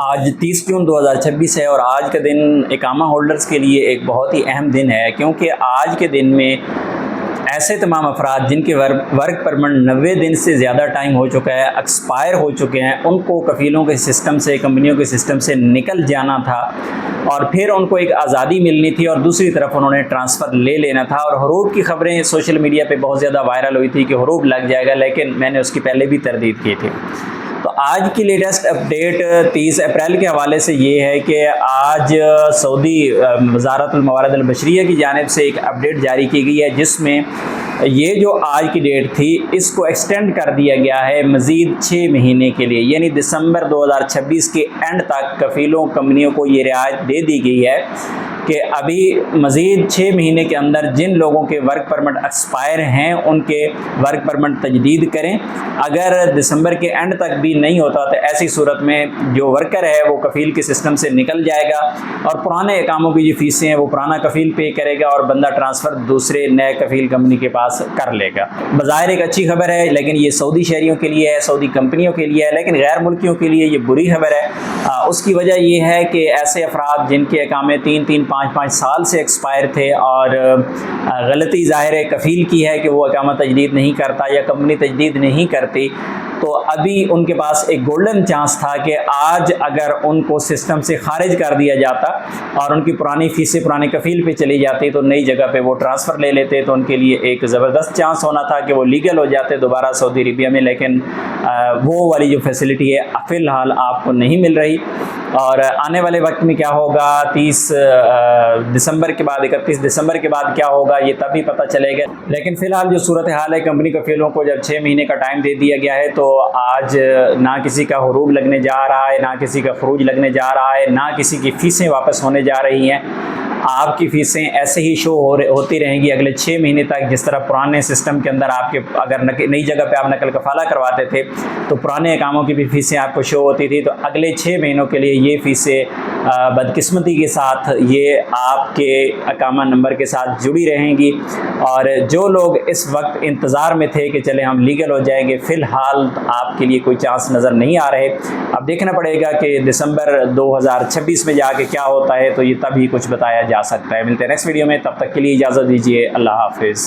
آج 30 جون 2026 ہے اور آج کا دن اقامہ ہولڈرز کے لیے ایک بہت ہی اہم دن ہے، کیونکہ آج کے دن میں ایسے تمام افراد جن کے ورک پرمٹ 90 دن سے زیادہ ٹائم ہو چکا ہے، ایکسپائر ہو چکے ہیں، ان کو کفیلوں کے سسٹم سے، کمپنیوں کے سسٹم سے نکل جانا تھا اور پھر ان کو ایک آزادی ملنی تھی، اور دوسری طرف انہوں نے ٹرانسفر لے لینا تھا۔ اور حروب کی خبریں سوشل میڈیا پہ بہت زیادہ وائرل ہوئی تھی کہ حروب لگ جائے گا، لیکن میں نے اس کی پہلے بھی تردید کی تھی۔ تو آج کی لیٹسٹ اپڈیٹ 30 اپریل کے حوالے سے یہ ہے کہ آج سعودی وزارت الموارد البشریہ کی جانب سے ایک اپڈیٹ جاری کی گئی ہے، جس میں یہ جو آج کی ڈیٹ تھی اس کو ایکسٹینڈ کر دیا گیا ہے مزید 6 مہینے کے لیے، یعنی دسمبر 2026 کے اینڈ تک کفیلوں کمپنیوں کو یہ رعایت دے دی گئی ہے کہ ابھی مزید 6 مہینے کے اندر جن لوگوں کے ورک پرمٹ ایکسپائر ہیں ان کے ورک پرمٹ تجدید کریں۔ اگر دسمبر کے اینڈ تک بھی نہیں ہوتا تو ایسی صورت میں جو ورکر ہے وہ کفیل کے سسٹم سے نکل جائے گا اور پرانے اقاموں کی جو فیسیں ہیں وہ پرانا کفیل پے کرے گا اور بندہ ٹرانسفر دوسرے نئے کفیل کمپنی کے پاس کر لے گا۔ بظاہر ایک اچھی خبر ہے، لیکن یہ سعودی شہریوں کے لیے ہے، سعودی کمپنیوں کے لیے ہے، لیکن غیر ملکیوں کے لیے یہ بری خبر ہے۔ اس کی وجہ یہ ہے کہ ایسے افراد جن کے اقامے 3-5 سال سے ایکسپائر تھے اور غلطی ظاہر کفیل کی ہے کہ وہ اقامہ تجدید نہیں کرتا یا کمپنی تجدید نہیں کرتی، تو ابھی ان کے پاس ایک گولڈن چانس تھا کہ آج اگر ان کو سسٹم سے خارج کر دیا جاتا اور ان کی پرانی فیسیں پرانے کفیل پہ چلی جاتی تو نئی جگہ پہ وہ ٹرانسفر لے لیتے، تو ان کے لیے ایک زبردست چانس ہونا تھا کہ وہ لیگل ہو جاتے دوبارہ سعودی عربیہ میں، لیکن وہ والی جو فیسلٹی ہے فی الحال آپ کو نہیں مل رہی۔ اور آنے والے وقت میں کیا ہوگا، 30 دسمبر کے بعد 31 دسمبر کے بعد کیا ہوگا یہ تبھی پتہ چلے گا، لیکن فی الحال جو صورتحال ہے کمپنی کفیلوں کو جب 6 مہینے کا ٹائم دے دیا گیا ہے تو آج نہ کسی کا حروب لگنے جا رہا ہے، نہ کسی کا خروج لگنے جا رہا ہے، نہ کسی کی فیسیں واپس ہونے جا رہی ہیں۔ آپ کی فیسیں ایسے ہی شو ہوتی رہیں گی اگلے 6 مہینے تک، جس طرح پرانے سسٹم کے اندر آپ کے اگر نئی جگہ پہ آپ نقل کفالہ کرواتے تھے تو پرانے اقاموں کی بھی فیسیں آپ کو شو ہوتی تھی، تو اگلے 6 مہینوں کے لیے یہ فیسیں بدقسمتی کے ساتھ یہ آپ کے اقامہ نمبر کے ساتھ جڑی رہیں گی۔ اور جو لوگ اس وقت انتظار میں تھے کہ چلے ہم لیگل ہو جائیں گے، فی الحال آپ کے لیے کوئی چانس نظر نہیں آ رہے۔ اب دیکھنا پڑے گا کہ دسمبر 2026 میں جا کے کیا ہوتا ہے، تو یہ تب ہی کچھ بتایا جا سکتا ہے۔ ملتے ہیں نیکسٹ ویڈیو میں، تب تک کے لیے اجازت دیجیے، اللہ حافظ۔